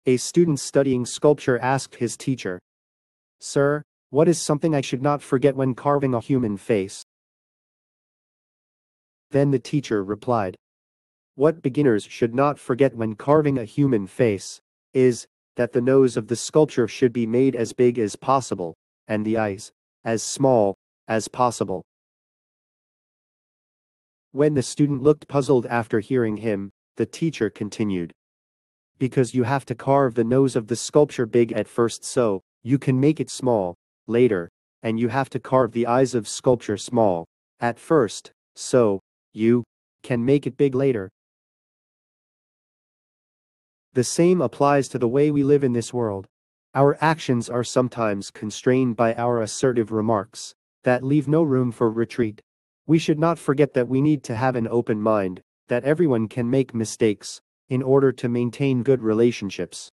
A student studying sculpture asked his teacher, "Sir, what is something I should not forget when carving a human face?" Then the teacher replied, "What beginners should not forget when carving a human face is that the nose of the sculpture should be made as big as possible, and the eyes as small as possible." When the student looked puzzled after hearing him, the teacher continued, "Because you have to carve the nose of the sculpture big at first so you can make it small later, and you have to carve the eyes of sculpture small at first so you can make it big later." The same applies to the way we live in this world. Our actions are sometimes constrained by our assertive remarks that leave no room for retreat. We should not forget that we need to have an open mind, that everyone can make mistakes in order to maintain good relationships.